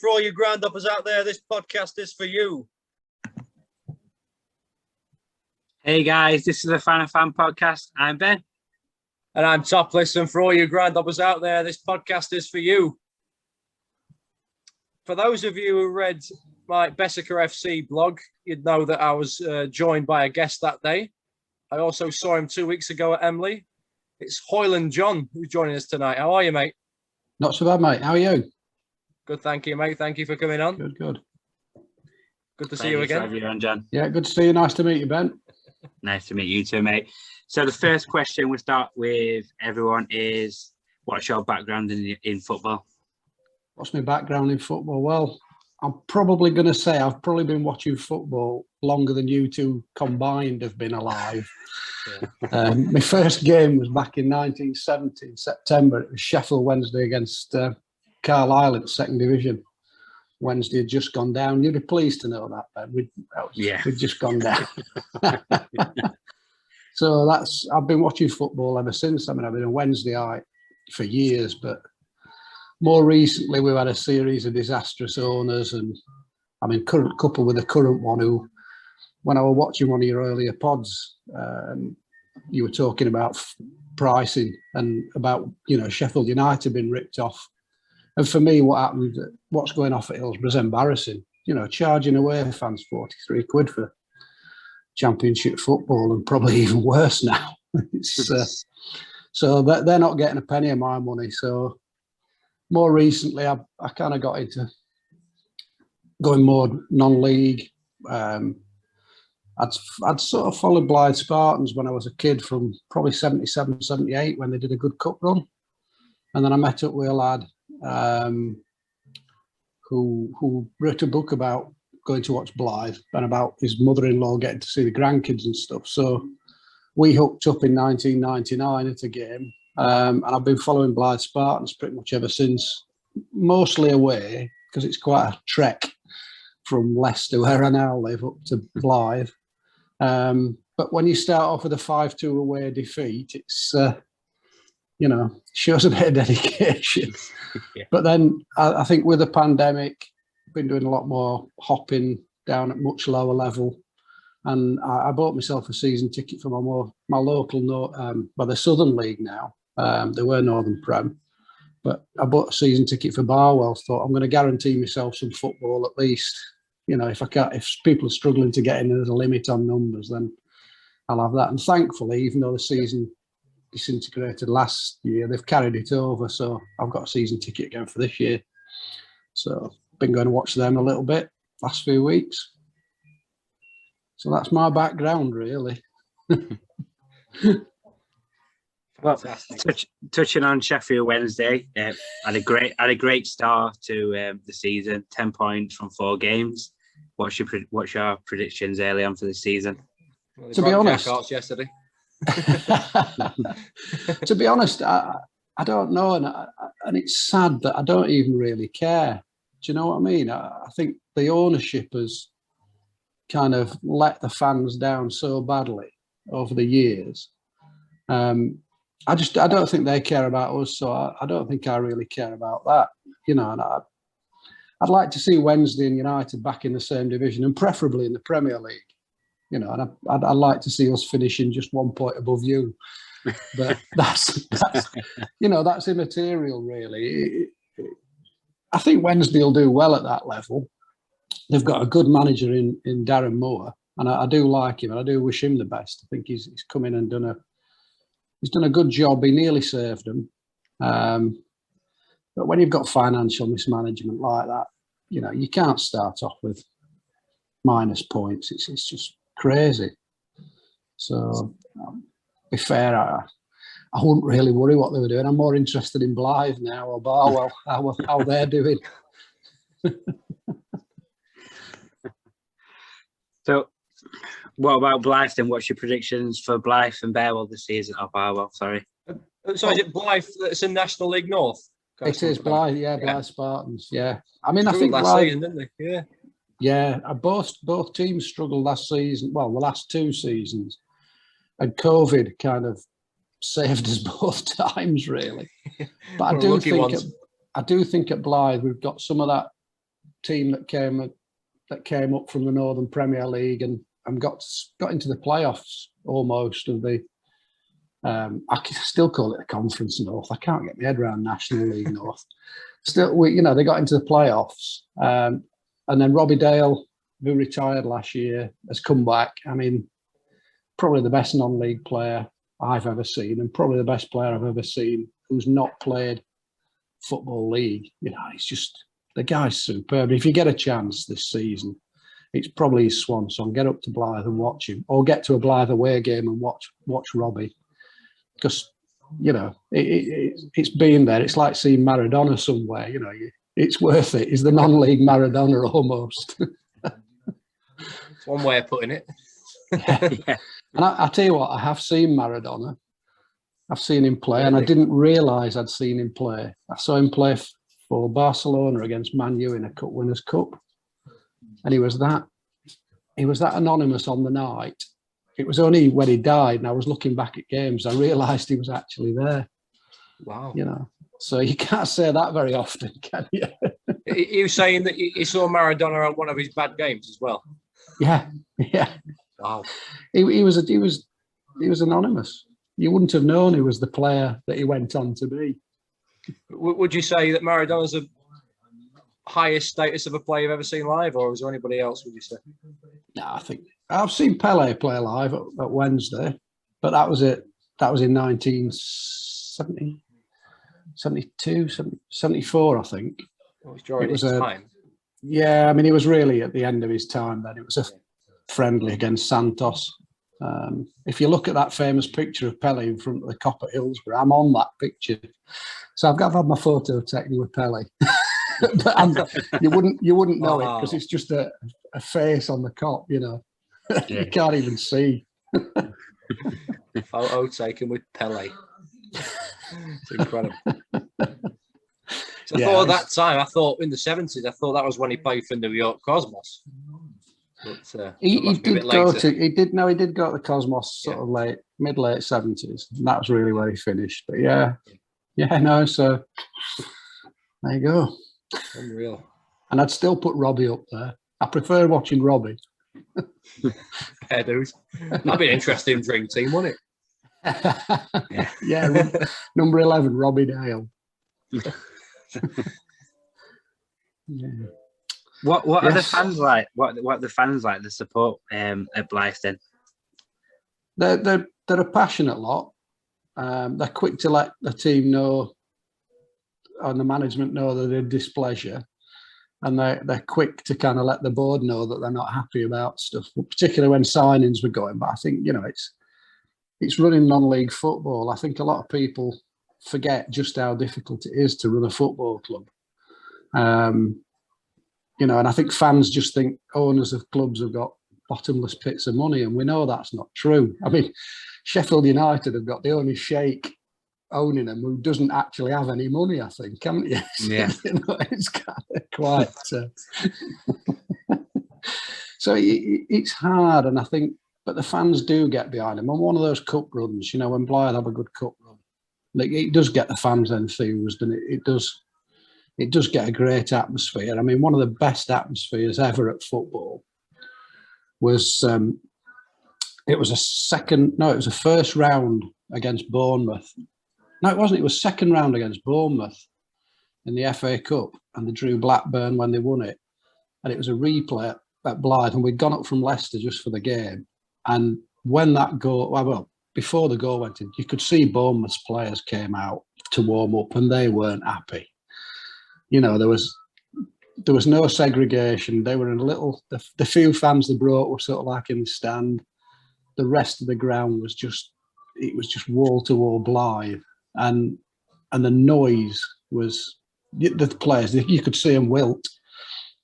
For all you Groundhoppers out there, this podcast is for you. Hey guys, this is the FANA Fan Podcast. I'm Ben. And I'm Topless, and for all you Groundhoppers out there, this podcast is for you. For those of you who read my Bessica FC blog, you'd know that I was joined by a guest that day. I also saw him 2 weeks ago at Emley. It's Hoyland John who's joining us tonight. How are you, mate? Not so bad, mate. How are you? Good, thank you, mate. Thank you for coming on. Good. Good to see you again. Have you on, John. Yeah, good to see you. Nice to meet you, Ben. Nice to meet you too, mate. So the first question we start with everyone is, what's your background in football? What's my background in football? Well, I'm probably going to say I've probably been watching football longer than you two combined have been alive. Yeah. My first game was back in 1970 in September. It was Sheffield Wednesday against Carlisle in second division. Wednesday had just gone down. You'd be pleased to know that, Ben. We'd just gone down. So I've been watching football ever since. I mean, I've been a Wednesdayite for years, but more recently we've had a series of disastrous owners, and I mean, coupled with the current one who, when I was watching one of your earlier pods, you were talking about pricing and about, Sheffield United being ripped off. And for me, what's going off at Hillsborough is embarrassing. Charging away fans 43 quid for Championship football, and probably even worse now. So they're not getting a penny of my money. So more recently, I kind of got into going more non-league. I'd sort of followed Blythe Spartans when I was a kid from probably 77, 78 when they did a good cup run. And then I met up with a lad who wrote a book about going to watch Blythe and about his mother-in-law getting to see the grandkids and stuff. So we hooked up in 1999 at a game, and I've been following Blythe Spartans pretty much ever since, mostly away because it's quite a trek from Leicester, where I now live, up to Blythe. But when you start off with a 5-2 away defeat, it's shows a bit of dedication. Yeah. But then I think with the pandemic, I've been doing a lot more hopping down at much lower level. And I bought myself a season ticket for my local, the Southern League now. They were Northern Prem. But I bought a season ticket for Barwell. Thought I'm going to guarantee myself some football at least. If people are struggling to get in, there's a limit on numbers, then I'll have that. And thankfully, even though the season disintegrated last year, they've carried it over, so I've got a season ticket again for this year. So been going to watch them a little bit last few weeks. So that's my background, really. Well, touching on Sheffield Wednesday, had a great start to the season. 10 points from 4 games. What's your predictions early on for the season? Well, to be honest, yesterday. To be honest, I don't know, and it's sad that I don't even really care. Do you know what I mean? I think the ownership has kind of let the fans down so badly over the years. I don't think they care about us, so I don't think I really care about that. And I'd like to see Wednesday and United back in the same division, and preferably in the Premier League. And I'd like to see us finishing just 1 point above you, but that's immaterial, really. I think Wednesday will do well at that level. They've got a good manager in Darren Moore, and I do like him, and I do wish him the best. I think he's come in and done a good job. He nearly saved them, but when you've got financial mismanagement like that, you can't start off with minus points. It's just crazy. So, be fair, I wouldn't really worry what they were doing. I'm more interested in Blythe now, or Barwell, how they're doing. So, what about Blythe then? What's your predictions for Blythe and Barwell this season? Or Barwell, sorry. So is it Blythe that's in National League North? It is Blythe, yeah, Blythe Spartans, yeah. I mean, I think last Blythe, season, didn't they? Yeah. Yeah, both teams struggled last season. Well, the last 2 seasons, and COVID kind of saved us both times, really. But I do think at Blythe we've got some of that team that came up from the Northern Premier League and got into the playoffs almost of the. I can still call it the Conference North. I can't get my head around National League North. Still, they got into the playoffs, and then Robbie Dale, who retired last year, has come back. I mean, probably the best non-league player I've ever seen, and probably the best player I've ever seen who's not played Football League. He's just, the guy's superb. If you get a chance this season, it's probably his swan song. Get up to Blythe and watch him, or get to a Blythe away game and watch Robbie. Because, it's been there. It's like seeing Maradona somewhere, it's worth it. He's the non-league Maradona almost. It's one way of putting it. Yeah. And I tell you what, I have seen Maradona. I've seen him play, and I didn't realise I'd seen him play. I saw him play for Barcelona against Man U in a Cup Winners' Cup. And he was that anonymous on the night. It was only when he died and I was looking back at games, I realised he was actually there. Wow. So you can't say that very often, can you? You saying that you saw Maradona on one of his bad games as well? Yeah. Wow. He was anonymous. You wouldn't have known he was the player that he went on to be. Would you say that Maradona's the highest status of a player you've ever seen live, or is there anybody else, would you say? No, I think I've seen Pele play live at Wednesday, but that was it. That was in 1970, 72, 74, I think. Well, it during his time. Yeah, I mean, he was really at the end of his time then. It was a friendly against Santos. If you look at that famous picture of Pele in front of the Cop at Hillsborough, I'm on that picture. So I've got to have my photo taken with Pele. But you wouldn't know it because it's just a face on the Cop, Yeah. You can't even see. Photo taken with Pele. It's incredible. So I thought at that time, in the 70s, I thought that was when he played for New York Cosmos. But, he did go to the Cosmos sort of mid-late 70s. And that was really where he finished. But so there you go. Unreal. And I'd still put Robbie up there. I prefer watching Robbie. Yeah, dude. That'd be an interesting dream team, wouldn't it? Yeah, number 11, Robbie Dale. Yeah. What are the fans like? What are the fans like? The support at Blythe then? They're a passionate lot. They're quick to let the team know and the management know that they're displeasure, and they're quick to kind of let the board know that they're not happy about stuff, particularly when signings were going. But I think it's running non-league football. I think a lot of people forget just how difficult it is to run a football club. And I think fans just think owners of clubs have got bottomless pits of money, and we know that's not true. I mean, Sheffield United have got the only sheikh owning them who doesn't actually have any money, I think, haven't you? Yeah. It's kind of quite... So it's hard, and I think... But the fans do get behind them. On one of those cup runs, when Blythe have a good cup run, it does get the fans enthused, and it does get a great atmosphere. I mean, one of the best atmospheres ever at football was... it was a first round against Bournemouth. No, it wasn't. It was second round against Bournemouth in the FA Cup, and they drew Blackburn when they won it. And it was a replay at Blythe, and we'd gone up from Leicester just for the game. And when that goal, before the goal went in, you could see Bournemouth's players came out to warm up, and they weren't happy. There was no segregation. They were in a little. The few fans they brought were sort of like in the stand. The rest of the ground was just wall to wall Blythe, and the noise was the players. You could see them wilt.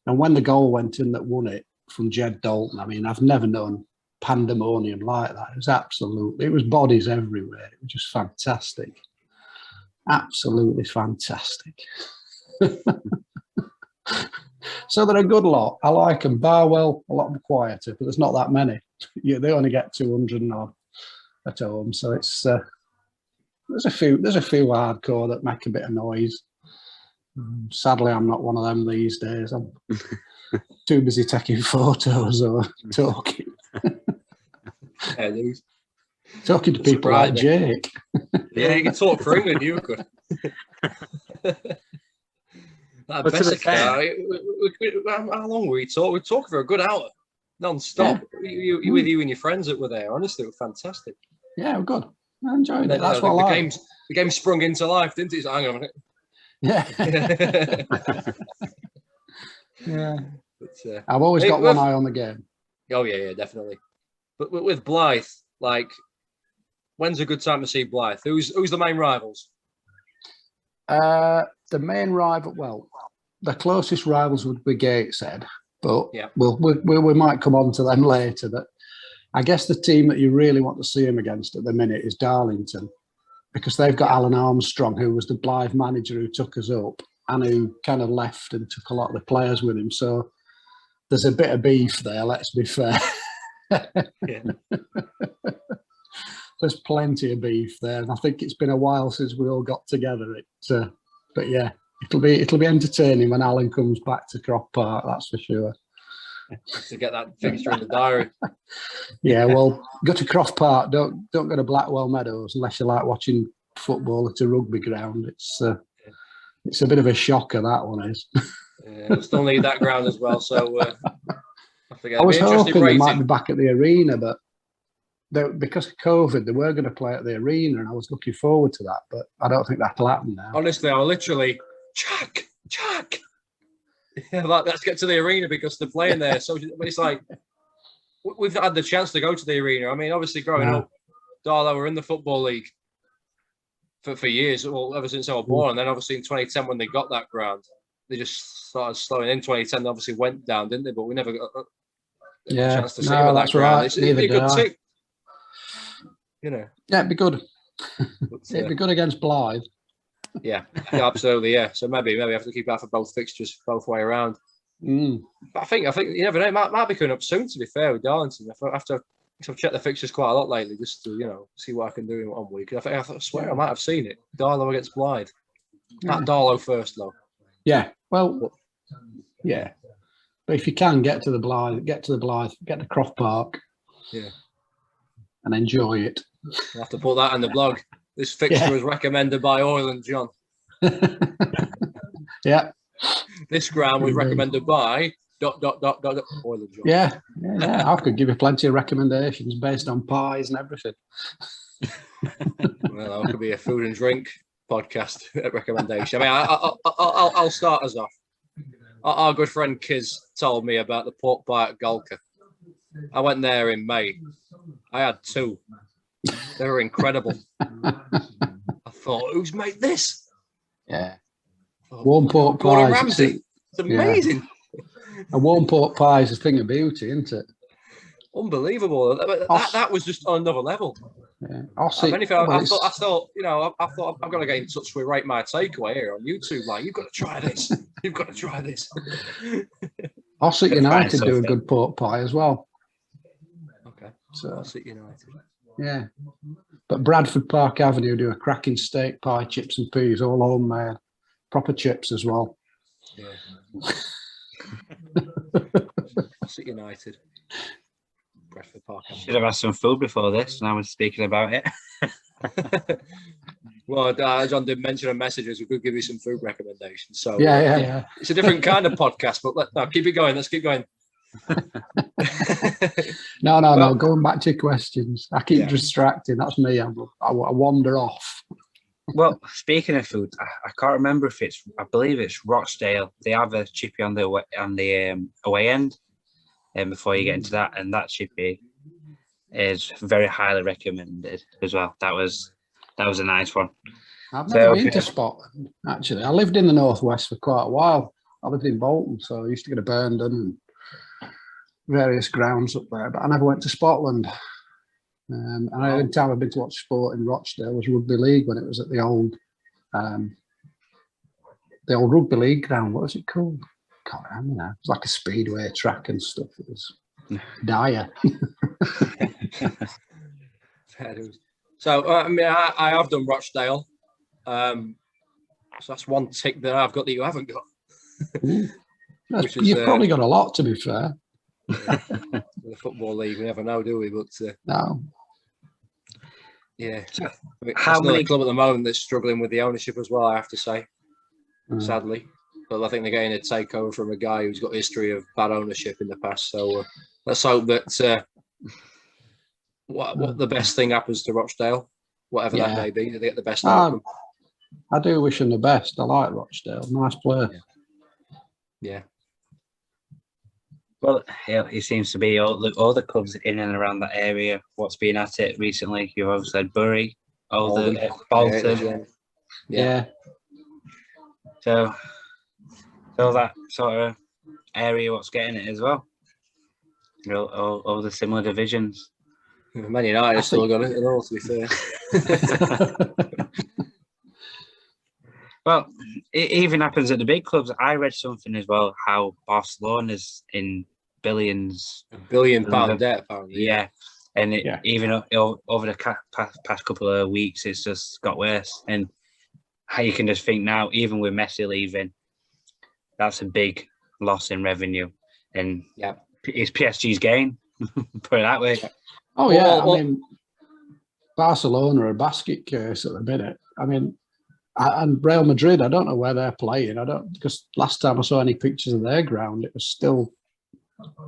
And when the goal went in that won it from Jed Dalton, I mean, I've never known pandemonium like that. It was bodies everywhere. It was just fantastic, absolutely fantastic. So they're a good lot. I like them. Barwell, a lot of them quieter, but there's not that many. They only get 200 and odd at home, so it's there's a few hardcore that make a bit of noise. Sadly, I'm not one of them these days. I'm too busy taking photos or talking. Yeah, Talking to people like Jake. Yeah, you can talk for England, you could. How long were we talking? We talked for a good hour, non-stop. Yeah. With you and your friends that were there. Honestly, it was fantastic. Yeah, we're good. I enjoyed it. That's what I like. The game sprung into life, didn't it? So hang on a minute. Yeah. Yeah. But, I've always got one eye on the game. Oh, yeah, definitely. But with Blythe, like, when's a good time to see Blythe? Who's the main rivals? The main rival, well, the closest rivals would be Gateshead, but we might come on to them later. That I guess the team that you really want to see him against at the minute is Darlington, because they've got Alan Armstrong, who was the Blythe manager who took us up and who kind of left and took a lot of the players with him. So there's a bit of beef there, let's be fair. Yeah. There's plenty of beef there, and I think it's been a while since we all got together. But yeah, it'll be entertaining when Alan comes back to Croft Park. That's for sure. To get that fixture in the diary. Yeah, well, go to Croft Park. Don't go to Blackwell Meadows unless you like watching football at a rugby ground. It's a bit of a shocker, that one is. Yeah, we'll still need that ground as well. So I was hoping they might be back at the arena, but because of COVID, they were going to play at the arena, and I was looking forward to that, but I don't think that'll happen now. Honestly, I was literally, Jack. Yeah, let's get to the arena because they're playing there. So it's like, we've had the chance to go to the arena. I mean, obviously, growing up, Darlow were in the Football League for years, well, ever since I was born. And then obviously in 2010, when they got that ground, they just started slowing in. 2010, they obviously went down, didn't they? But we never got a chance to see them at that ground. Right. It'd be a good team. You know. Yeah, it'd be good. It'd be good against Blythe. Yeah, absolutely. Yeah. So maybe I have to keep that for both fixtures, both way around. But I think you never know. It might be coming up soon. To be fair, with Darlington, I've checked the fixtures quite a lot lately, just to see what I can do in one week. I swear I might have seen it. Darlow against Blythe. At Darlow first, though. Yeah. Well. Yeah. But if you can get to Blythe, get to Croft Park. Yeah. And enjoy it. I'll have to put that in the blog. This fixture was recommended by Oil and John. Yeah. This ground was recommended by ... Oil and John. Yeah. I could give you plenty of recommendations based on pies and everything. Well, that could be a food and drink podcast recommendation. I mean, I'll start us off. Our good friend Kiz told me about the pork pie at Golka. I went there in May. I had 2. They were incredible. I thought, who's made this? Yeah. Warm pork pie. Ramsay. It's amazing. Yeah. A warm pork pie is a thing of beauty, isn't it? Unbelievable. That was just on another level. Yeah. I thought I've got to get in touch with Rate My Takeaway here on YouTube. Like, you've got to try this. You've got to try this. Ossett United do a good pork pie as well. Okay. So Ossett United. Yeah. But Bradford Park Avenue do a cracking steak pie, chips and peas, all homemade. Proper chips as well. Yeah. Ossett United. Bradford Park Avenue. Should have had some food before this, and I was speaking about it. Well, John did mention on messages. We could give you some food recommendations. So yeah. It's a different kind of podcast, but keep it going. Let's keep going. No. Going back to questions. I keep distracting. That's me. I wander off. Well, speaking of food, I can't remember if I believe it's Rochdale. They have a chippy on the away end, and before you get into that, and that chippy is very highly recommended as well. That was a nice one. I've never been to Scotland, actually. I lived in the northwest for quite a while. I lived in Bolton, so I used to go to Burndon and various grounds up there, but I never went to Scotland. And the only time I've been to watch sport in Rochdale was rugby league when it was at the old rugby league ground. What was it called? I can't remember now. It was like a speedway track and stuff. It was dire. So I have done Rochdale. So that's one tick that I've got that you haven't got. You've probably got a lot, to be fair. The Football League, we never know, do we? But no. Yeah. How many many club at the moment that's struggling with the ownership as well, I have to say, sadly. But I think they're getting a takeover from a guy who's got a history of bad ownership in the past. So let's hope that what the best thing happens to Rochdale, whatever that may be, they get the best outcome. I do wish him the best. I like Rochdale. Nice player. Yeah. Well, he seems to be all the clubs in and around that area. What's been at it recently? You've also said Bury, Bolton. Yeah. So that sort of area, what's getting it as well? All the similar divisions. Man United still got it, to be fair. Well, it even happens at the big clubs. I read something as well, how Barcelona's in billions. £1 billion debt, apparently. Yeah. And even over the past couple of weeks, it's just got worse. And how you can just think now, even with Messi leaving, that's a big loss in revenue. And it's PSG's gain, put it that way. Oh, yeah. I mean, Barcelona are a basket case at the minute. I mean, and Real Madrid, I don't know where they're playing. Because last time I saw any pictures of their ground, it was still,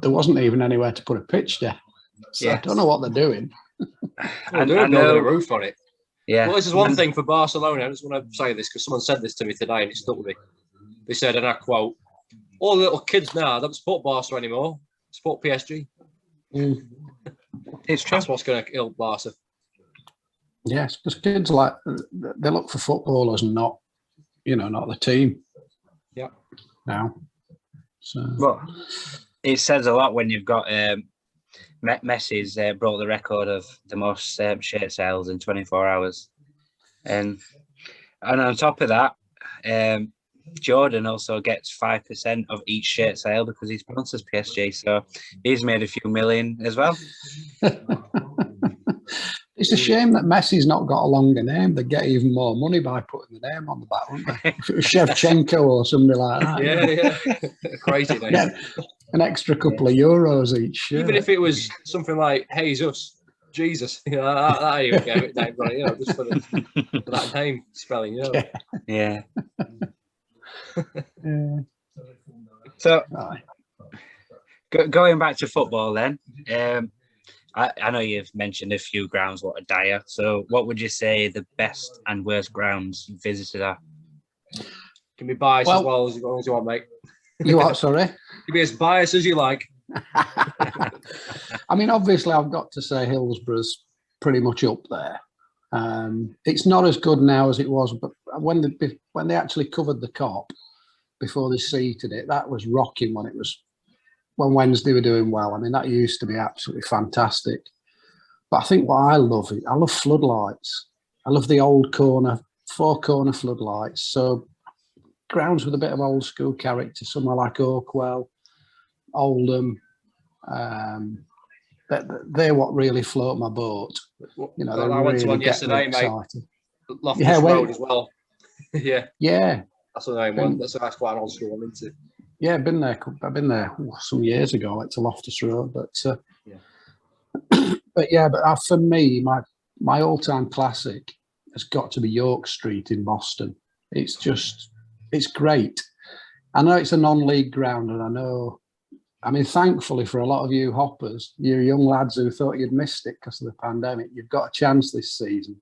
there wasn't even anywhere to put a pitch there. So I don't know what they're doing. They're building a roof on it. Yeah. Well, this is one thing for Barcelona. I just want to say this because someone said this to me today and it stuck with me. They said, and I quote, all the little kids now don't support Barca anymore, support PSG. It's true. That's what's going to kill Barca. Yes, because kids they look for footballers and not the team. Yeah. Now. So. Well, it says a lot when you've got Messi's broke the record of the most shirt sales in 24 hours. And on top of that, Jordan also gets 5% of each shirt sale because he sponsors PSG. So he's made a few million as well. It's a shame that Messi's not got a longer name. They'd get even more money by putting the name on the back, wouldn't they? If it was Shevchenko or somebody like that. Yeah. Crazy name. Yeah, an extra couple of euros each shirt. Even if it was something like Jesus, that even gave it name, right? Just for that name spelling, Yeah. So, going back to football then, I know you've mentioned a few grounds what are dire. So what would you say the best and worst grounds you visited are? Can be biased as well as you want, mate. You what, sorry? You can be as biased as you like. I mean, obviously I've got to say Hillsborough's pretty much up there. It's not as good now as it was, but when they actually covered the Kop before they seated it, that was rocking when Wednesday were doing well. I mean, that used to be absolutely fantastic. But I think what I love floodlights. I love the old four-corner floodlights. So grounds with a bit of old school character, somewhere like Oakwell, Oldham, they're what really float my boat. I went to one yesterday, mate. Loftus Road as well. Yeah. That's the name one. That's quite an old school one, isn't it? Yeah, I've been there some years ago. I went to Loftus Road, but for me, my all-time classic has got to be York Street in Boston. It's great. I know it's a non-league ground, and thankfully for a lot of you hoppers, you young lads who thought you'd missed it because of the pandemic, you've got a chance this season.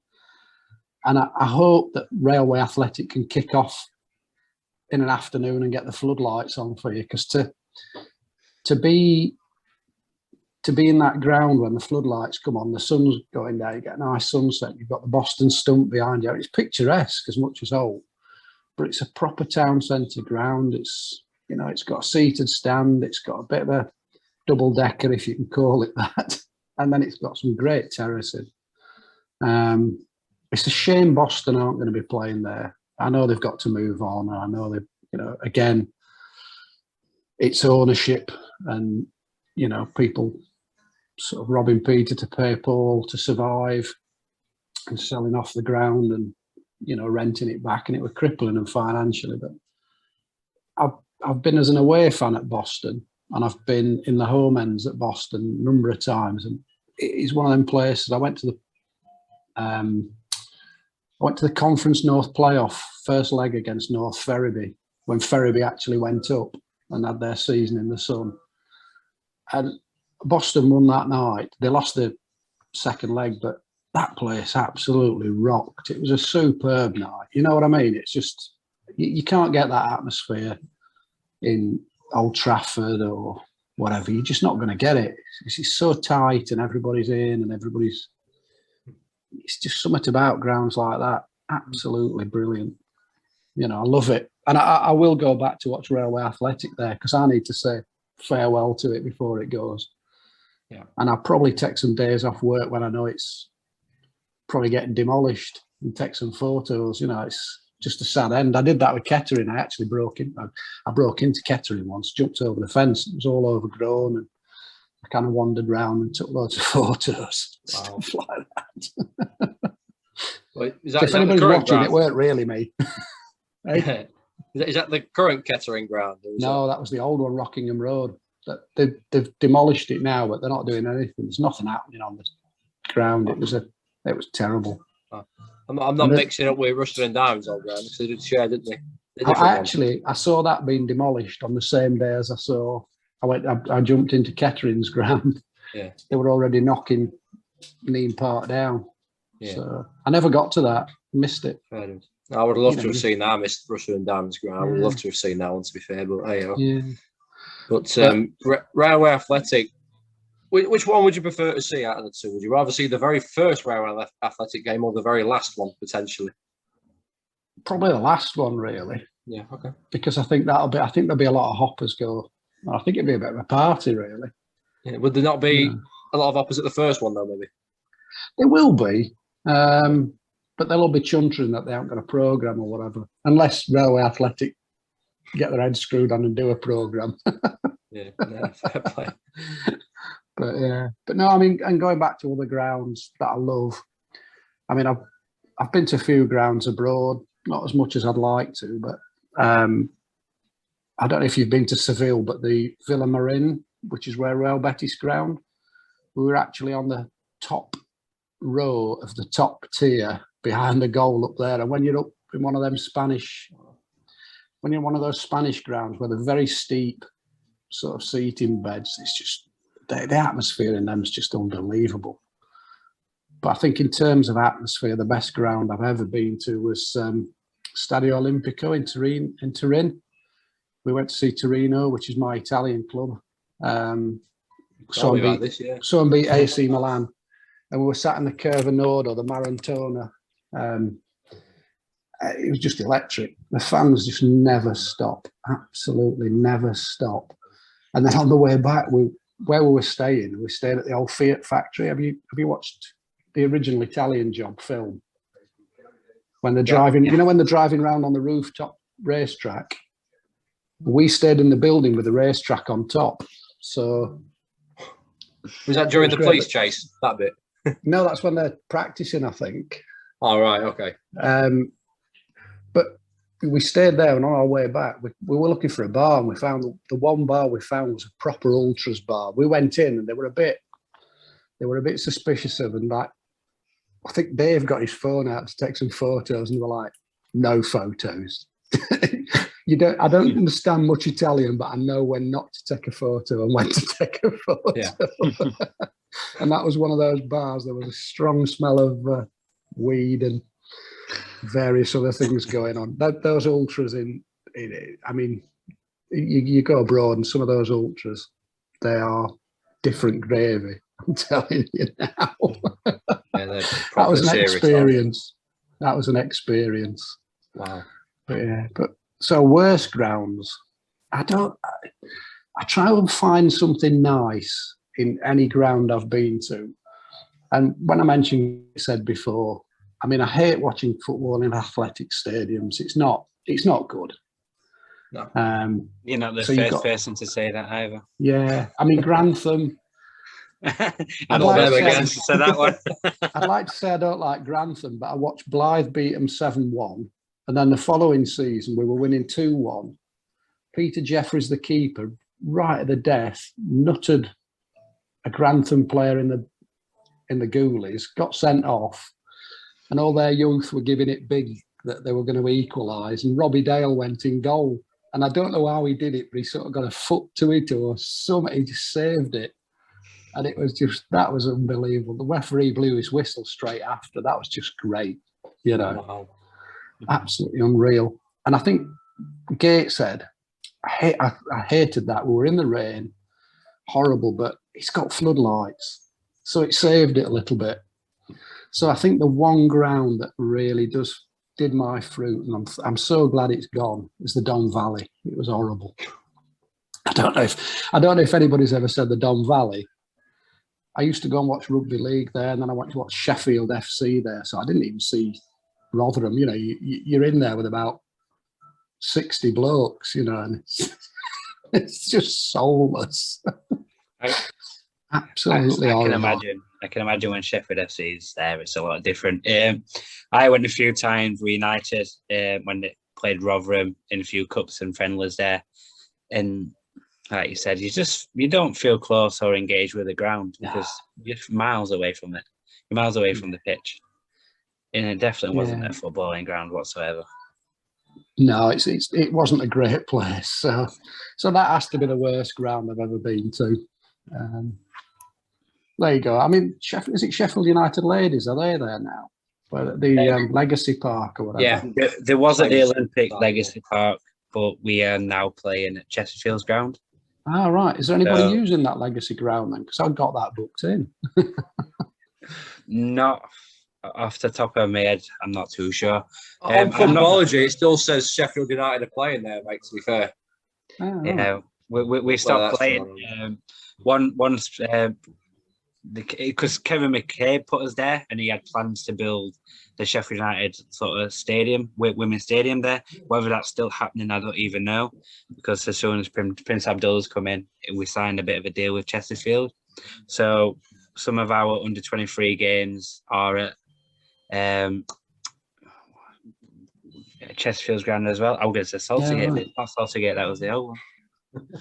And I hope that Railway Athletic can kick off in an afternoon and get the floodlights on for you, because to be in that ground when the floodlights come on, the sun's going down, you get a nice sunset, you've got the Boston Stump behind you. It's picturesque as much as old, but it's a proper town centre ground. It's got a seated stand, it's got a bit of a double decker, if you can call it that, and then it's got some great terracing. It's a shame Boston aren't going to be playing there. I know they've got to move on. I know again, it's ownership and, people sort of robbing Peter to pay Paul to survive and selling off the ground. And renting it back, and it was crippling them financially. But I've been as an away fan at Boston, and I've been in the home ends at Boston a number of times, and it is one of them places. I went to the Conference North playoff first leg against North Ferriby when Ferriby actually went up and had their season in the sun. And Boston won that night. They lost the second leg, but that place absolutely rocked. It was a superb night. You know what I mean? It's just, you can't get that atmosphere in Old Trafford or whatever. You're just not going to get it. It's so tight and everybody's in and everybody's... It's just something about grounds like that. Absolutely brilliant. I love it. And I will go back to watch Railway Athletic there because I need to say farewell to it before it goes. Yeah. And I'll probably take some days off work when I know it's probably getting demolished and take some photos. It's just a sad end. I did that with Kettering. I actually broke into Kettering once, jumped over the fence. It was all overgrown, and I kind of wandered around and took loads of photos. Wow. Stuff like that. Well, if anybody's watching, ground? It weren't really me. Hey? Is that the current Kettering ground? No, that was the old one, Rockingham Road. They've demolished it now, but they're not doing anything. There's nothing happening on the ground. It was terrible. Oh. I'm not mixing up with Rushden and Downs old ground because they did share, didn't they? I saw that being demolished on the same day as I jumped into Kettering's ground. Yeah, they were already knocking Neam Park down. Yeah, so I never got to that. Missed it. I would love to have seen that. I missed Rushden and Downs ground. I would love to have seen that one, to be fair. But yeah. But Railway Athletic, which one would you prefer to see out of the two? Would you rather see the very first Railway Athletic game or the very last one, potentially? Probably the last one, really. Yeah, okay. Because I think there'll be a lot of hoppers go. I think it'd be a bit of a party, really. Yeah, would there not be a lot of hoppers at the first one, though, maybe? There will be. But they'll all be chuntering that they haven't got a programme or whatever. Unless Railway Athletic get their heads screwed on and do a programme. Yeah, fair play. But no, I mean, and going back to other grounds that I love, I mean, I've been to a few grounds abroad, not as much as I'd like to, but I don't know if you've been to Seville, but the Villa Marin, which is where Real Betis ground, we were actually on the top row of the top tier behind the goal up there. And when you're up in one of those Spanish grounds where they're very steep sort of seating beds, it's just the atmosphere in them is just unbelievable. But I think in terms of atmosphere, the best ground I've ever been to was Stadio Olimpico in Turin. We went to see Torino, which is my Italian club. So and beat AC Milan. And we were sat in the Curva Nord or the Maratona. It was just electric. The fans just never stop, absolutely never stop. And then on the way back, where we were staying, we stayed at the old Fiat factory. Have you watched the original Italian Job film? When they're driving, when they're driving around on the rooftop racetrack, we stayed in the building with the racetrack on top. So was that during the police chase? That bit? No, that's when they're practicing, I think. Oh, right, okay. But we stayed there, and on our way back, we were looking for a bar, and we found the one bar we found was a proper ultras bar. We went in, and they were a bit suspicious of, and like, I think Dave got his phone out to take some photos, and they were like, "No photos." I don't understand much Italian, but I know when not to take a photo and when to take a photo. Yeah. And that was one of those bars. There was a strong smell of weed and various other things going on. Those ultras I mean, you go abroad and some of those ultras, they are different gravy. I'm telling you now. That was an experience. That was an experience. Wow. But so worst grounds, I try and find something nice in any ground I've been to. And when I said before, I mean, I hate watching football in athletic stadiums. It's not good. No. You're not the first person to say that either. Yeah. I mean, Grantham, I'd like to say that one. I'd like to say I don't like Grantham, but I watched Blythe beat them 7-1. And then the following season, we were winning 2-1. Peter Jeffries, the keeper, right at the death, nutted a Grantham player in the goalies, got sent off, and all their youth were giving it big that they were going to equalise. And Robbie Dale went in goal. And I don't know how he did it, but he sort of got a foot to it or something. He just saved it. And it was just, that was unbelievable. The referee blew his whistle straight after. That was just great, Wow. Absolutely unreal. And I think Gates said, I hated that. We were in the rain, horrible, but it's got floodlights. So it saved it a little bit. So I think the one ground that really did my fruit, and I'm so glad it's gone, is the Don Valley. It was horrible. I don't know if anybody's ever said the Don Valley. I used to go and watch rugby league there, and then I went to watch Sheffield FC there. So I didn't even see Rotherham. You're in there with about 60 blokes, and it's just soulless. Absolutely horrible. I can imagine when Sheffield FC is there, it's a lot different. I went a few times with United when they played Rotherham in a few cups and friendlies there, and like you said, you don't feel close or engaged with the ground because you're miles away from it. You're miles away from the pitch, and it definitely wasn't a footballing ground whatsoever. No, it wasn't a great place. So that has to be the worst ground I've ever been to. There you go. I mean, is it Sheffield United Ladies? Are they there now? The Legacy Park or whatever? Yeah, there was at the Olympic Legacy Park, but we are now playing at Chesterfield's ground. Ah, right. Is there anybody using that Legacy ground then? Because I've got that booked in. Not off the top of my head, I'm not too sure. On Footballogy, it still says Sheffield United are playing there, mate, to be fair. Oh, yeah, we stopped playing. Because Kevin McCabe put us there, and he had plans to build the Sheffield United sort of stadium, women's stadium there. Whether that's still happening, I don't even know. Because as soon as Prince Abdullah's come in, we signed a bit of a deal with Chesterfield. So some of our under 23 games are at Chesterfield's ground as well. I was going to say Saltergate, yeah, right. Not Saltergate, that was the old one.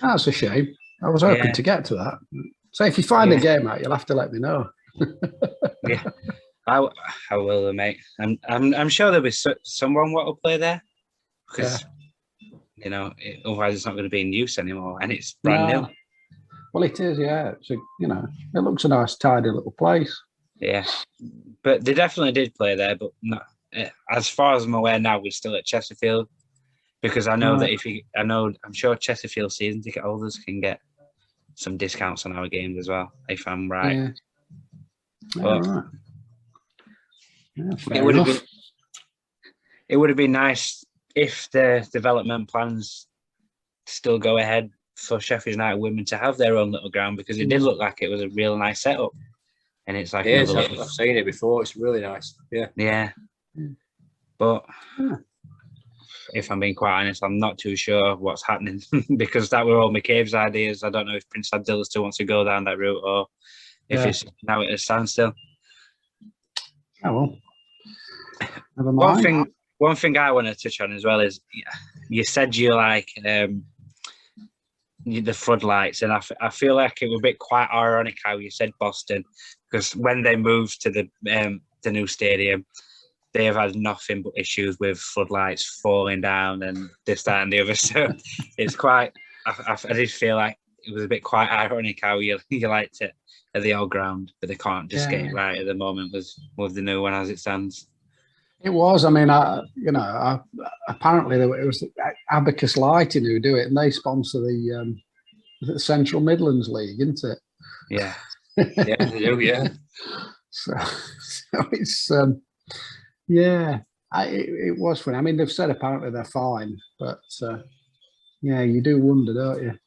That's a shame. I was hoping to get to that. So if you find a game out, you'll have to let me know. Yeah, I will, mate. I'm sure there'll be someone what will play there because otherwise it's not going to be in use anymore, and it's brand new. Well, it is, yeah. So it looks a nice, tidy little place. Yeah, but they definitely did play there, but not, as far as I'm aware now, we're still at Chesterfield because I know that I'm sure Chesterfield season ticket holders can get some discounts on our games as well, if I'm right. Yeah. But right. It would have been nice if the development plans still go ahead for Sheffield United women to have their own little ground because it did look like it was a real nice setup. And it's like I've seen it before. It's really nice. Yeah. Yeah. But if I'm being quite honest, I'm not too sure what's happening because that were all McCabe's ideas. I don't know if Prince Abdullah still wants to go down that route or if it's now at a standstill. Oh, well. Never mind. One thing I want to touch on as well is you said you like the floodlights, and I feel like it was a bit quite ironic how you said Boston because when they moved to the new stadium, they have had nothing but issues with floodlights falling down and this, that, and the other. So it's quite. I did feel like it was a bit quite ironic how you liked it at the old ground, but they can't just get it right at the moment with the new one as it stands. It was. I mean, apparently it was Abacus Lighting who do it, and they sponsor the Central Midlands League, isn't it? Yeah, yeah, they do. Yeah. So it's it was funny. I mean, they've said apparently they're fine, but you do wonder, don't you?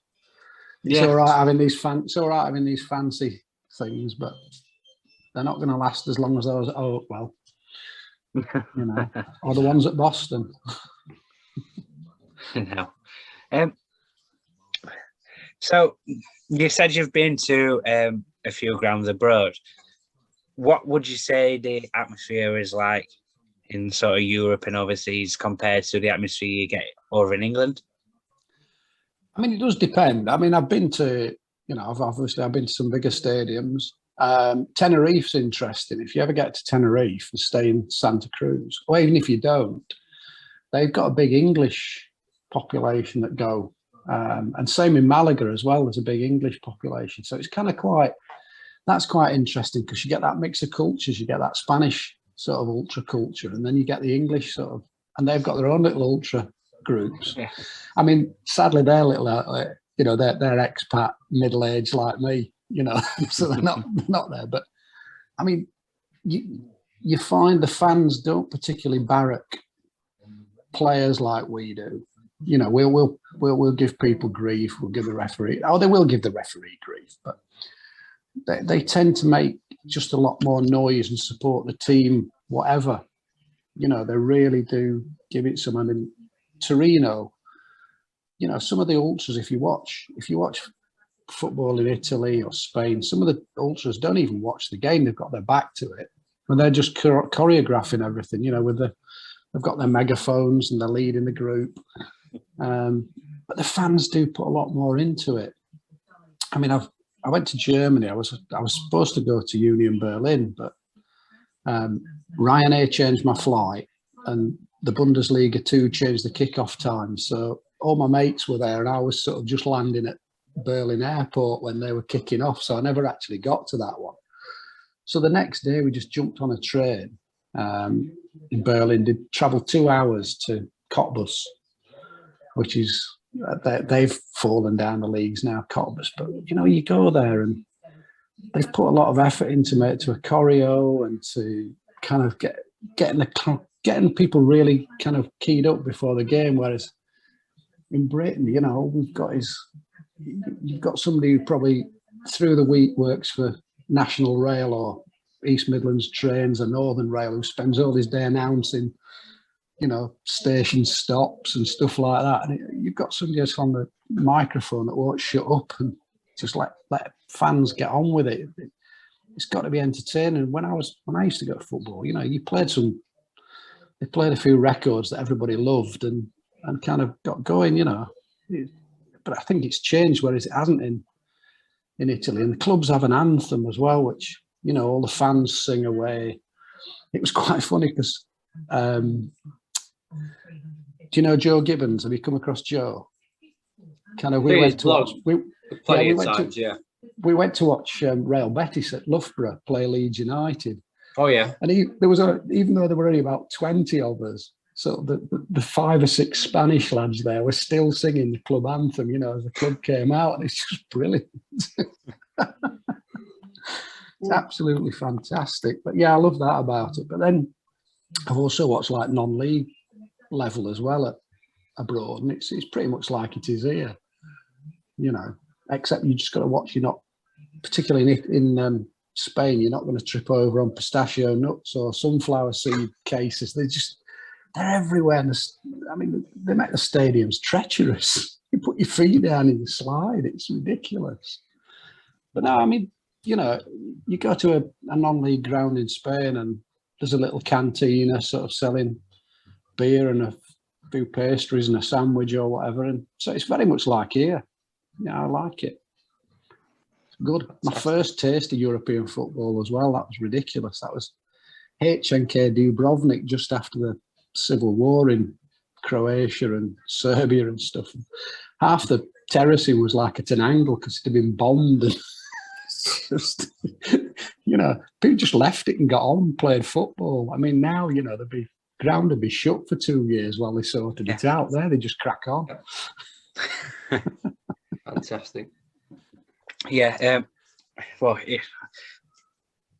It's all right having these fancy things, but they're not going to last as long as those. Oh well. Or the ones at Boston. No. So you said you've been to a few grounds abroad. What would you say the atmosphere is like in sort of Europe and overseas compared to the atmosphere you get over in England? I mean, it does depend. I mean, I've been to, I've been to some bigger stadiums. Tenerife's interesting. If you ever get to Tenerife and stay in Santa Cruz, or even if you don't, they've got a big English population that go. And same in Malaga as well, there's a big English population. So it's kind of that's quite interesting because you get that mix of cultures. You get that Spanish sort of ultra culture, and then you get the English sort of, and they've got their own little ultra groups. Yeah. I mean, sadly, they're little, they're expat, middle-aged like me, so they're not there. But I mean, you find the fans don't particularly barrack players like we do. We'll give people grief. We'll give the referee. Oh, they will give the referee grief, but they tend to make just a lot more noise and support the team, whatever. They really do give it some. I mean, Torino, some of the ultras, if you watch football in Italy or Spain, some of the ultras don't even watch the game. They've got their back to it, and they're just choreographing everything. They've got their megaphones and they're leading the group. But the fans do put a lot more into it. I mean, I went to Germany. I was supposed to go to Union Berlin, but Ryanair changed my flight, and the Bundesliga 2 changed the kickoff time. So all my mates were there, and I was sort of just landing at Berlin airport when they were kicking off. So I never actually got to that one. So the next day we just jumped on a train in Berlin, did travel 2 hours to Cottbus, which is, they've fallen down the leagues now, Cottbus. But, you go there and they've put a lot of effort into it, to a choreo and to kind of getting people really kind of keyed up before the game. Whereas in Britain, you've got somebody who probably through the week works for National Rail or East Midlands Trains or Northern Rail, who spends all his day announcing, station stops and stuff like that. And you've got somebody else on the microphone that won't shut up and just let fans get on with it. It's got to be entertaining. When I used to go to football, they played a few records that everybody loved and kind of got going, But I think it's changed, whereas it hasn't in Italy. And the clubs have an anthem as well, which, all the fans sing away. It was quite funny because, do you know Joe Gibbons? Have you come across Joe? We went to watch. We went to watch Real Betis at Loughborough play Leeds United. Oh yeah. And even though there were only about 20 of us, so the 5 or 6 Spanish lads there were still singing the club anthem, as the club came out, and it's just brilliant. It's absolutely fantastic. But yeah, I love that about it. But then I've also watched like non-league level as well abroad, and it's pretty much like it is here, except you just got to watch. You're not, particularly in Spain, you're not going to trip over on pistachio nuts or sunflower seed cases. They're everywhere. And they make the stadiums treacherous. You put your feet down in the slide. It's ridiculous. But no, you go to a non-league ground in Spain and there's a little cantina sort of selling beer and a few pastries and a sandwich or whatever. And so it's very much like here. I like it. It's good. My first taste of European football as well. That was ridiculous. That was HNK Dubrovnik just after the civil war in Croatia and Serbia and stuff. Half the terracing was like at an angle because it had been bombed, and just, people just left it and got on and played football. I mean, now the ground would be shut for 2 years while they sorted it out. There they just crack on. Fantastic. Yeah.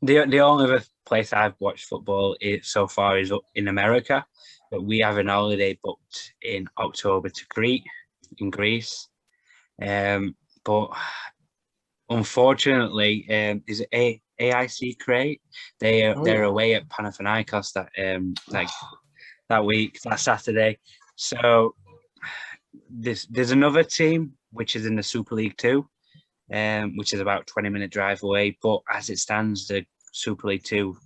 The only other place I've watched football so far is up in America, but we have an holiday booked in October to Crete in Greece. But unfortunately, is it AIC Crete? They're away at Panathinaikos that week, that Saturday. So there's another team which is in the Super League 2. which is about 20-minute drive away. But as it stands, the Super League 2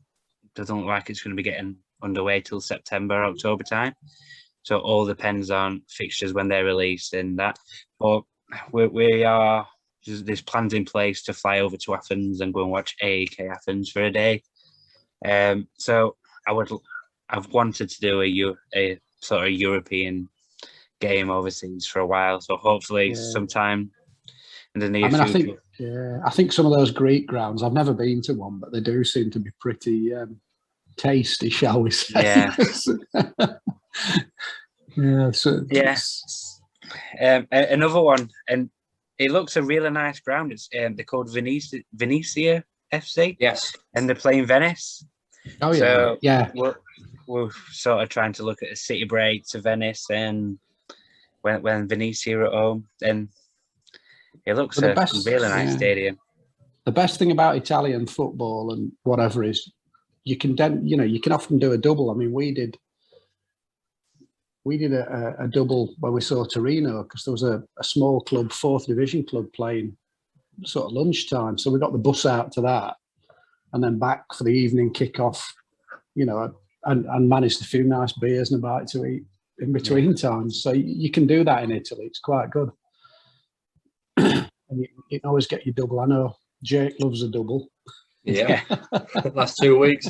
doesn't look like it's going to be getting underway till September, October time. So it all depends on fixtures when they're released and that. But there's plans in place to fly over to Athens and go and watch AEK Athens for a day. So I've wanted to do a sort of European game overseas for a while. So hopefully sometime in the near future. I think some of those Greek grounds, I've never been to one, but they do seem to be pretty tasty, shall we say? Yeah. Another one, and it looks a really nice ground. It's they're called Venetia FC. Yes, and they're playing Venice. Oh yeah, so we're sort of trying to look at a city break to Venice, and when Venetia are at home, and it looks a really nice stadium. The best thing about Italian football and whatever is you can often do a double. I mean, we did a double when we saw Torino because there was a small club, 4th division club playing sort of lunchtime. So we got the bus out to that and then back for the evening kickoff, and managed a few nice beers and a bite to eat in between times. So you can do that in Italy. It's quite good. And you can always get your double. I know Jake loves a double. Yeah. Last 2 weeks.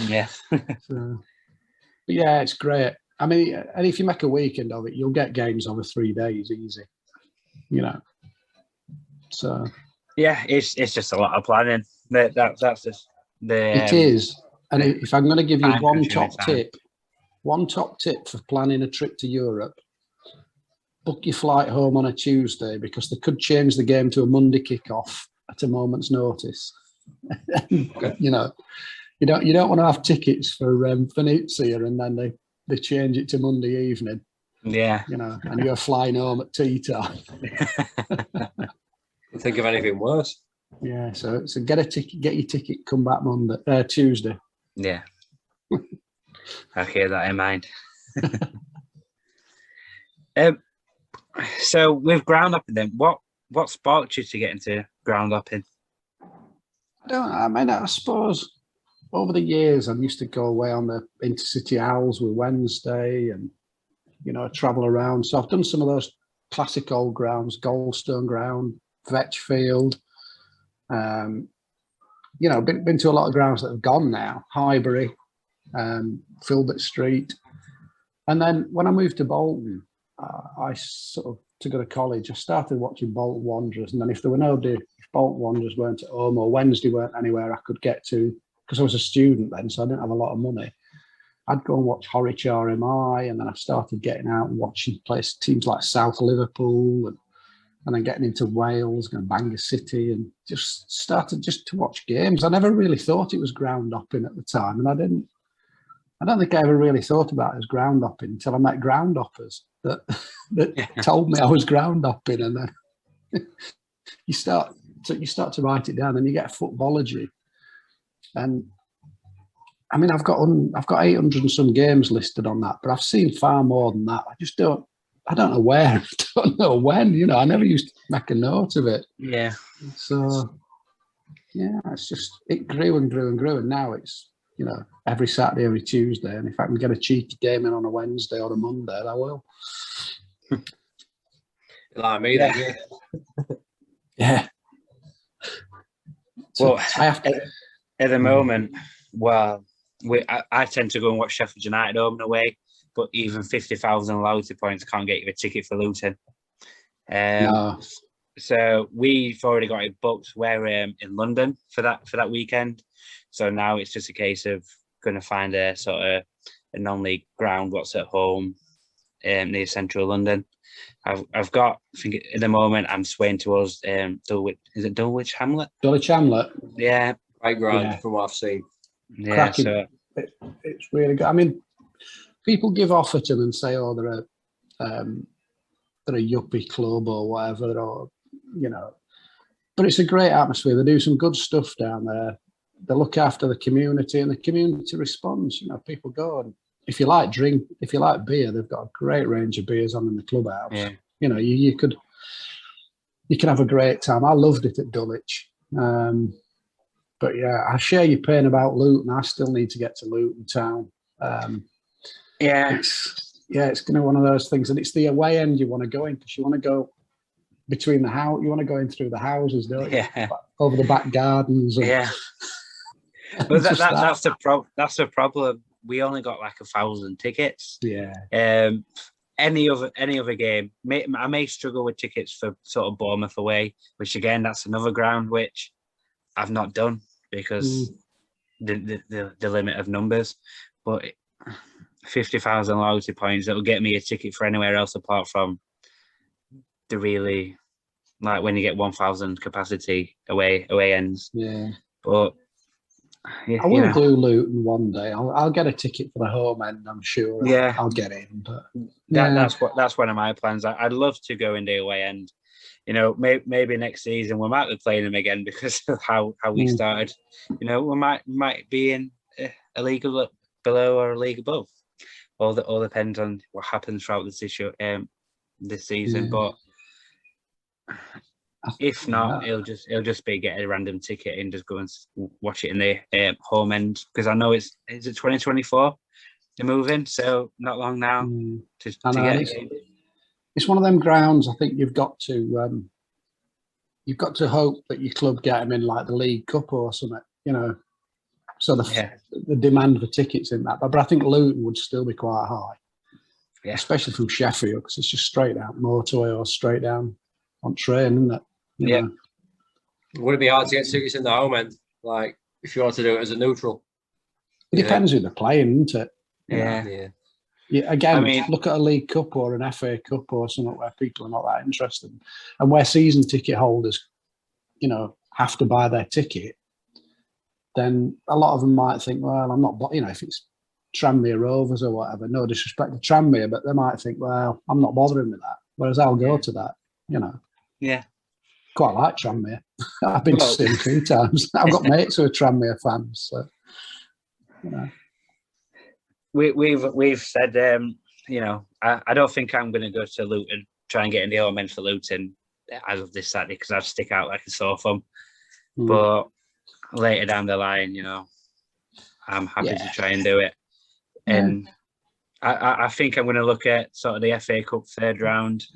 Yeah. But yeah, it's great. I mean, and if you make a weekend of it, you'll get games over 3 days easy. So yeah, it's just a lot of planning. That's just the. It is, and if I'm going to give you one top tip for planning a trip to Europe, book your flight home on a Tuesday because they could change the game to a Monday kickoff at a moment's notice. You don't want to have tickets for Venezia and then they change it to Monday evening. Yeah. And you're flying home at tea time. Can't think of anything worse. Yeah, so get your ticket, come back Tuesday. Yeah. I'll keep that in mind. So with Groundhopping then, what sparked you to get into Groundhopping? I suppose over the years, I used to go away on the intercity owls with Wednesday and, travel around. So I've done some of those classic old grounds, Goldstone Ground, Vetchfield. Been to a lot of grounds that have gone now, Highbury, Filbert Street. And then when I moved to Bolton, I sort of, to go to college, I started watching Bolton Wanderers. And then if Bolton Wanderers weren't at home or Wednesday weren't anywhere I could get to, because I was a student then, so I didn't have a lot of money, I'd go and watch Horwich RMI, and then I started getting out and watching teams like South Liverpool, and then getting into Wales, going to Bangor City, and just started just to watch games. I never really thought it was Groundhopping at the time, and I don't think I ever really thought about it as Groundhopping until I met Groundhoppers that told me I was Groundhopping, and then you start to write it down, and you get footballogy. And I mean, I've got 800 and some games listed on that, but I've seen far more than that. I don't know where, I don't know when. I never used to make a note of it. Yeah. So yeah, it grew and grew and grew, and now it's every Saturday, every Tuesday, and if I can get a cheeky game in on a Wednesday or a Monday, I will. Like me, then. Yeah. Well, at the moment, I tend to go and watch Sheffield United home and away, but even 50,000 loyalty points can't get you a ticket for Luton. No. So we've already got it booked. We're in London for that weekend. So now it's just a case of going to find a sort of a non-league ground what's at home near central London. I've got, I think at the moment I'm swaying towards Dulwich. Is it Dulwich Hamlet? Dulwich Hamlet. Yeah. Great ground from what I've seen. Yeah, cracking. so It's really good. I mean, people give Offerton and say, "Oh, they're a yuppie club or whatever," or But it's a great atmosphere. They do some good stuff down there. They look after the community, and the community responds. People go, and if you like beer, they've got a great range of beers on in the clubhouse. Yeah. You could. you can have a great time. I loved it at Dulwich. But yeah, I share your pain about Luton. I still need to get to Luton Town. It's going to be one of those things, and it's the away end you want to go in because you want to go between the house. You want to go in through the houses, don't you? Yeah. Over the back gardens. And, yeah. But that's the problem. We only got like 1,000 tickets. Yeah. Any other game, I may struggle with tickets for sort of Bournemouth away, which again, that's another ground which I've not done because the limit of numbers. But 50,000 loyalty points, it'll get me a ticket for anywhere else apart from the really, like when you get 1,000 capacity away ends. Yeah. But I will do Luton one day. I'll get a ticket for the home end, I'm sure. Yeah. I'll get in. But that's one of my plans. I'd love to go in the away end. You know, maybe next season we might be playing them again because of how we started. You know, we might be in a league below or a league above. All depends on what happens throughout this season. But if not, it'll just be get a random ticket and just go and watch it in the home end because I know is it 2024 they're moving, so not long now to get it. It's one of them grounds. I think you've got to hope that your club get them in like the League Cup or something. You know, so the demand for tickets in that. But I think Luton would still be quite high, especially from Sheffield because it's just straight out motorway or straight down on train, isn't it? You know? Would it be hard to get tickets in the home end? Like if you want to do it as a neutral? It depends who they're playing, isn't it? Yeah. Again, I mean, look at a League Cup or an FA Cup or something where people are not that interested, and where season ticket holders, you know, have to buy their ticket. Then a lot of them might think, well, I'm not, you know, if it's Tranmere Rovers or whatever, no disrespect to Tranmere, but they might think, well, I'm not bothering with that. Whereas I'll go to that, you know. Yeah. Quite like Tranmere. I've been to see them 2 times. I've got mates who are Tranmere fans, so, you know. We've said, you know, I don't think I'm going to go to Luton, try and get in the element for Luton as of this Saturday because I'd stick out like a sore thumb. But later down the line, you know, I'm happy to try and do it. And I think I'm going to look at sort of the FA Cup third round.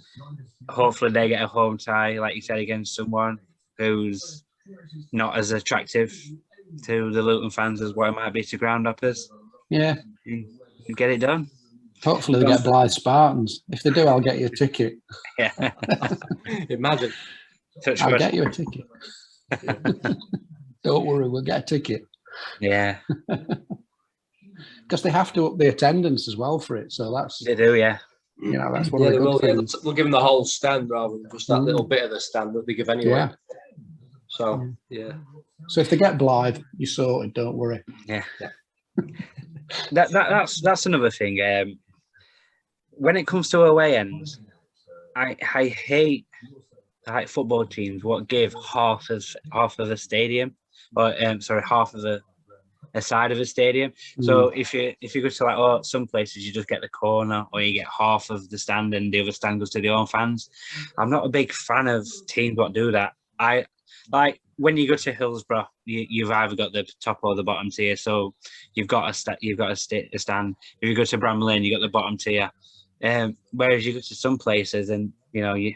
Hopefully they get a home tie, like you said, against someone who's not as attractive to the Luton fans as what it might be to Groundhoppers. Yeah. Get it done. Hopefully they get Blyth Spartans. If they do, I'll get you a ticket. Yeah. Imagine. I'll get you a ticket. Don't worry, we'll get a ticket. Yeah. Because they have to up the attendance as well for it. So that's... They do, yeah. You know, that's one of the good things. We'll give them the whole stand rather than just that little bit of the stand that they give anyway. Yeah. So, yeah. So if they get Blythe, you're sorted, don't worry. Yeah. That's another thing. When it comes to away ends, I hate like football teams what give half of a stadium, or half of a side of a stadium. So if you go to like some places you just get the corner or you get half of the stand and the other stand goes to the own fans. I'm not a big fan of teams what do that. I like when you go to Hillsborough, you've either got the top or the bottom tier. So you've got a stand. If you go to Bramall Lane, you got the bottom tier. Whereas you go to some places and you know you're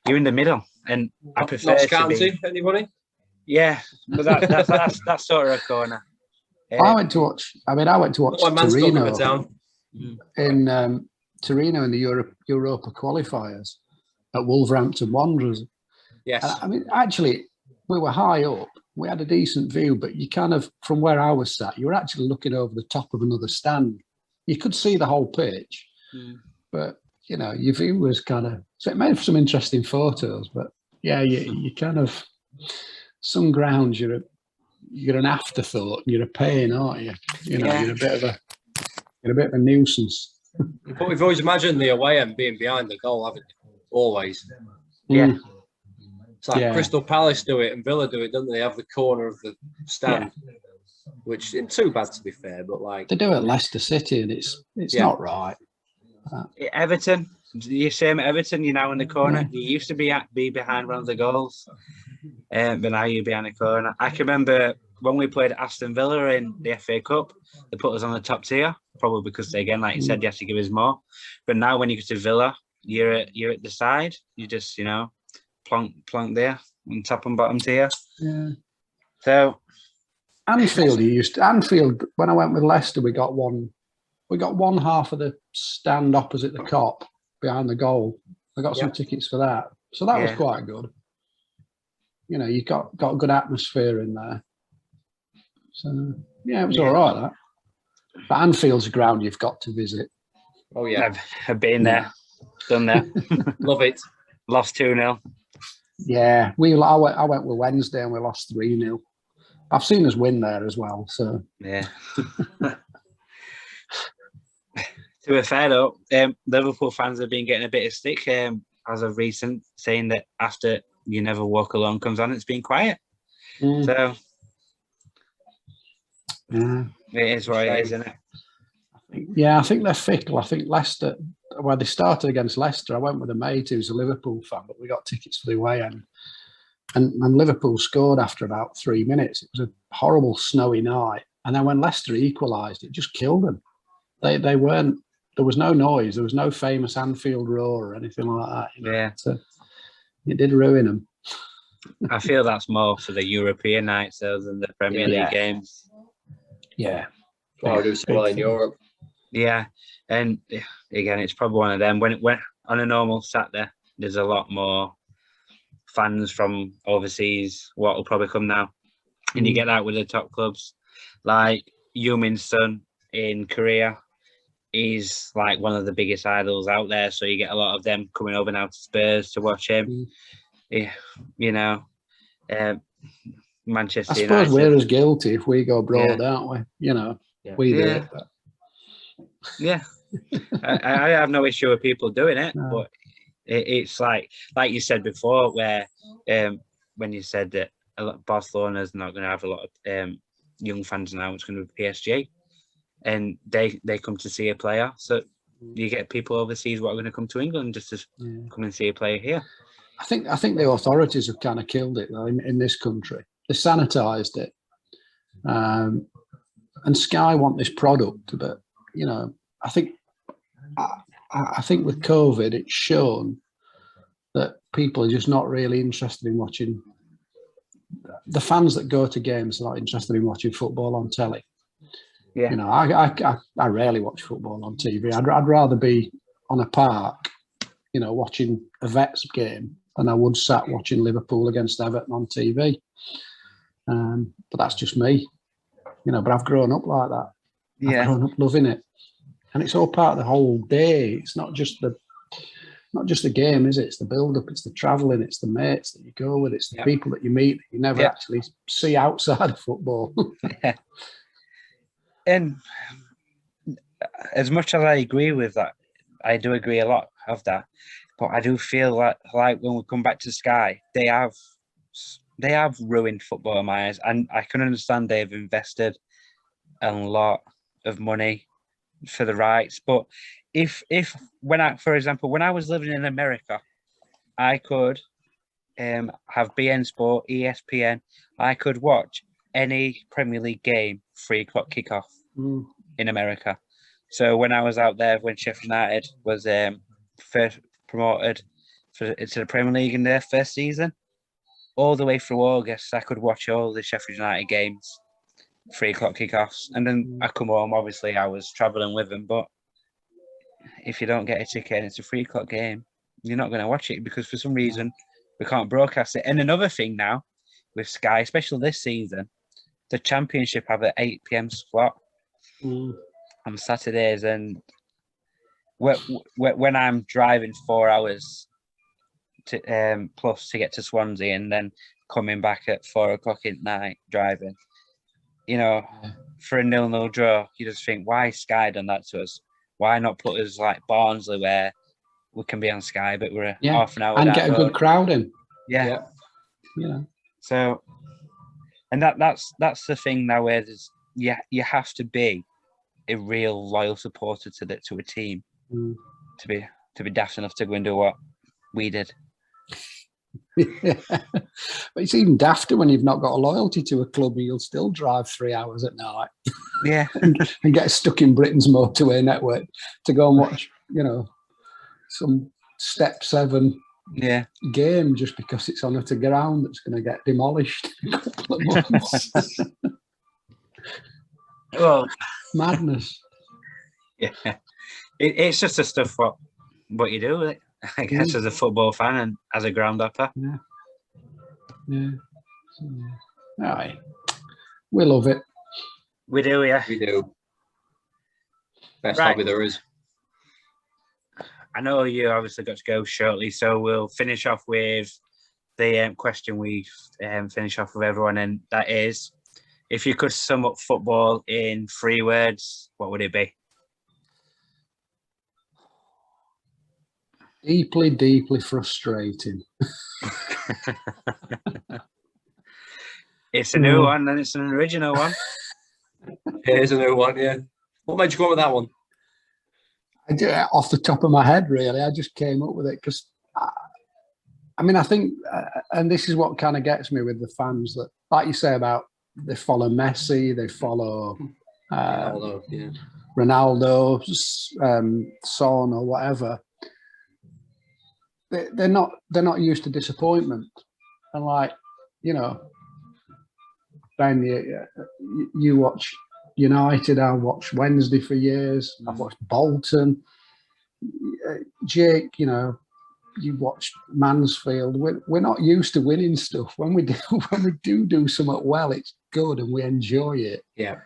in the middle, and I prefer Notts to County. be. Anybody? Yeah, but that's sort of a corner. I went to watch Torino in Torino in the Europa qualifiers at Wolverhampton Wanderers. Yes. And, I mean, actually, we were high up. We had a decent view, but you kind of, from where I was sat, you were actually looking over the top of another stand. You could see the whole pitch, but you know, your view was kind of. So it made for some interesting photos. But yeah, you kind of. Some grounds you're an afterthought. You're a pain, aren't you? You know, you're a bit of a nuisance. But we've always imagined the away end being behind the goal, haven't you? Always. Yeah. It's like Crystal Palace do it and Villa do it, don't they? They have the corner of the stand, which isn't too bad to be fair, but like they do it at Leicester City, and it's not right. Everton, You same at Everton. You're now in the corner. You used to be behind one of the goals, but now you're behind the corner. I can remember when we played Aston Villa in the FA Cup, they put us on the top tier, probably because, again, like you said, you have to give us more. But now when you go to Villa, you're at the side. You just, plonk there on top and bottom tier. Yeah. So Anfield, when I went with Leicester, we got one half of the stand opposite the Kop behind the goal. I got some tickets for that. So that was quite good. You got a good atmosphere in there. So, it was all right, that. But Anfield's a ground you've got to visit. Oh, yeah. I've been there, done that. Love it. Lost 2-0. Yeah, I went with Wednesday and we lost 3-0. I've seen us win there as well, so... Yeah. To be fair, though, Liverpool fans have been getting a bit of stick as of recent, saying that after You Never Walk Alone comes on, it's been quiet. So... Yeah. It is what it is, isn't it? Yeah, I think they're fickle. I think Leicester, well, they started against Leicester. I went with a mate who's a Liverpool fan, but we got tickets for the away end. And Liverpool scored after about 3 minutes. It was a horrible snowy night. And then when Leicester equalised, it just killed them. They weren't, there was no noise. There was no famous Anfield roar or anything like that. Yeah. So it did ruin them. I feel that's more for the European nights though than the Premier League games. Yeah. Well, do so well in Europe. Yeah, and again, it's probably one of them. When on a normal Saturday, there's a lot more fans from overseas. What will probably come now, and you get that with the top clubs, like Yumin's son in Korea. He's like one of the biggest idols out there, so you get a lot of them coming over now to Spurs to watch him. Yeah, Manchester I suppose United. we're as guilty if we go abroad, aren't we? We do it. But... Yeah, I have no issue with people doing it, but it's like you said before, where when you said that Barcelona's not going to have a lot of young fans now, it's going to be PSG, and they come to see a player, so you get people overseas what are going to come to England just to come and see a player here. I think the authorities have kind of killed it though in this country. They sanitised it, and Sky want this product, but I think with COVID, it's shown that people are just not really interested in watching. The fans that go to games are not interested in watching football on telly. Yeah, I rarely watch football on TV. I'd rather be on a park, watching a Vets game than I would sat watching Liverpool against Everton on TV. But that's just me, but I've grown up like that. I've grown up loving it. And it's all part of the whole day. It's not just the game, is it? It's the build-up, it's the travelling, it's the mates that you go with, it's the people that you meet that you never actually see outside of football. And as much as I agree with that, I do agree a lot of that. But I do feel like when we come back to Sky, they have ruined football in my eyes. And I can understand they've invested a lot of money for the rights, but when I was living in America, I could have BN Sport, ESPN. I could watch any Premier League game 3:00 kickoff in America. So when I was out there, when Sheffield United was first promoted to the Premier League in their first season, all the way through August, I could watch all the Sheffield United games. 3:00 kickoffs, and then I come home. Obviously, I was traveling with them, but if you don't get a ticket and it's a 3:00 game, you're not going to watch it because for some reason we can't broadcast it. And another thing now with Sky, especially this season, the Championship have an 8 p.m. slot on Saturdays, and when I'm driving 4 hours to plus to get to Swansea and then coming back at 4:00 at night driving. For a 0-0 draw, you just think, why Sky done that to us? Why not put us like Barnsley where we can be on Sky, but we're half an hour and get a good crowd in. Yeah. So, and that's the thing now where you have to be a real loyal supporter to a team to be to be daft enough to go and do what we did. Yeah. But it's even dafter when you've not got a loyalty to a club and you'll still drive 3 hours at night. Yeah. and get stuck in Britain's motorway network to go and watch, some Step 7 game just because it's on at a ground that's going to get demolished in a couple of months. Well, madness. Yeah. It's just the stuff what you do, I guess, as a football fan and as a groundhopper. Yeah. All right. We love it. We do, yeah. We do. Best hobby there is. I know you obviously got to go shortly, so we'll finish off with the question we finish off with everyone, and that is, if you could sum up football in 3 words, what would it be? Deeply, deeply frustrating. It's a new one, and it's an original one. It is a new one, yeah. What made you come up with that one? I do it off the top of my head, really. I just came up with it because, I think, and this is what kind of gets me with the fans, that, like you say about, they follow Messi, they follow Ronaldo, Son, or whatever. They're not used to disappointment, and Ben, you watch United. I watched Wednesday for years. I've watched Bolton. Jake, you watch Mansfield. We're not used to winning stuff. When we do something well, it's good and we enjoy it. Yeah.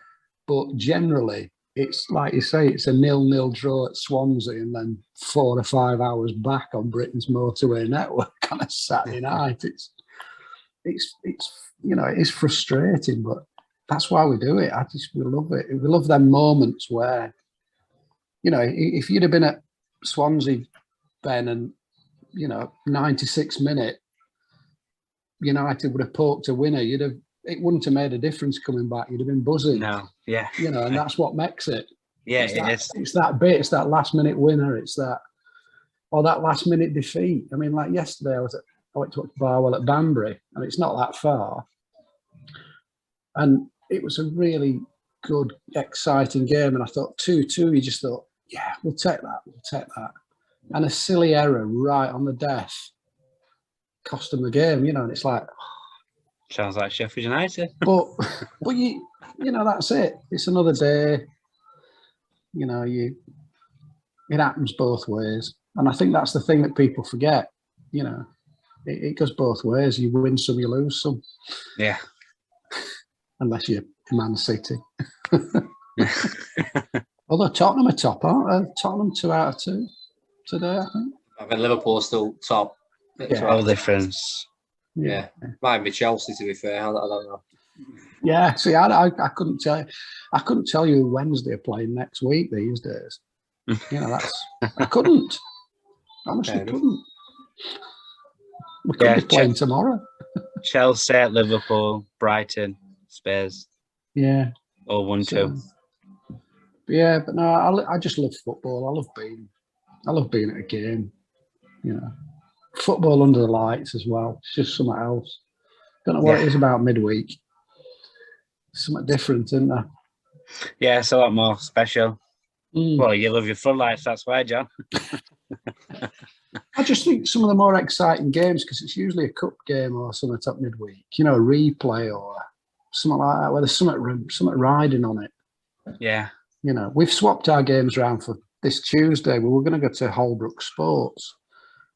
But generally, it's like you say, it's a 0-0 draw at Swansea and then 4 or 5 hours back on Britain's motorway network on a Saturday night. It's it is frustrating, but that's why we do it. We love it. We love them moments where, if you'd have been at Swansea, Ben, and 96 minute, United would have poked a winner. It wouldn't have made a difference coming back. You'd have been buzzing. No, yeah. And that's what makes it. Yeah, it's that bit. It's that last minute winner. It's that last minute defeat. Like yesterday, I went to watch Barwell at Banbury, and it's not that far. And it was a really good, exciting game. And I thought 2-2, you just thought, yeah, we'll take that. And a silly error right on the death cost them the game, and it's like... Sounds like Sheffield United. but that's it. It's another day. It happens both ways. And I think that's the thing that people forget. It goes both ways. You win some, you lose some. Yeah. Unless you're Man City. Although Tottenham are top, aren't they? Tottenham 2 out of 2 today, I think. I mean, Liverpool's still top. It's all difference. Yeah. Might be Chelsea, to be fair. I don't know. Yeah, see, I couldn't tell you. I couldn't tell you who Wednesday are playing next week these days. I couldn't. Honestly, couldn't. We could be playing tomorrow. Chelsea, Liverpool, Brighton, Spurs. Yeah. All 1-2. Yeah, but no, I just love football. I love being at a game. Football under the lights as well. It's just something else. Don't know what it is about midweek. Something different, isn't there? Yeah, it's a lot more special. Well, you love your floodlights, that's why, John. I just think some of the more exciting games, because it's usually a cup game or something up midweek, a replay or something like that, where there's something riding on it. Yeah. We've swapped our games around for this Tuesday. We were going to go to Holbrook Sports,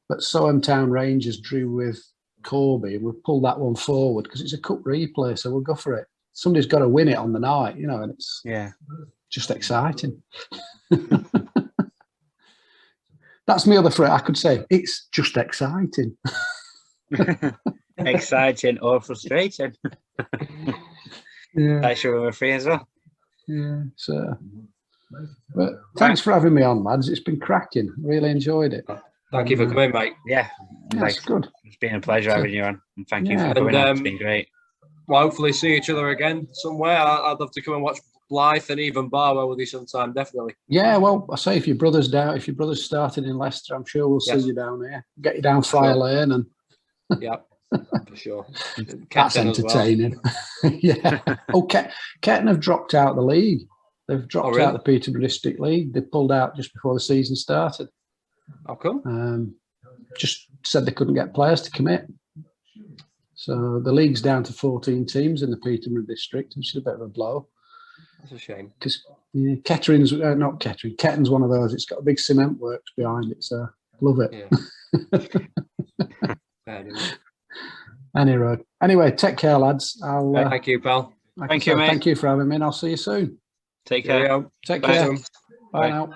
but Soham Town Rangers drew with Corby, and we've pulled that one forward because it's a cup replay, so we'll go for it. Somebody's got to win it on the night, and it's just exciting. That's my other phrase. I could say it's just exciting. Exciting or frustrating. Yeah. That's your free as well. Yeah. So, but thanks for having me on, lads. It's been cracking. Really enjoyed it. Thank you for coming, mate. Yeah, that's good. It's been a pleasure having you on, and thank you for coming on. It's been great. We'll hopefully see each other again somewhere. I'd love to come and watch Blythe and even Barwell with you sometime, definitely. Yeah, well, I say if your brother's starting in Leicester, I'm sure we'll see you down here. Get you down Friar Lane and yeah, for sure. That's entertaining. Yeah. Oh, Ketton have dropped out of the league. They've dropped out of the Peterborough District League. They pulled out just before the season started. How come? Just said they couldn't get players to commit. So the league's down to 14 teams in the Peterborough District, which is a bit of a blow. That's a shame. Because Ketten's one of those. It's got a big cement works behind it, so love it. Yeah. Anyway, take care, lads. Thank you, pal. Thank you, mate. Thank you for having me, and I'll see you soon. Take care. Take care. Bye now.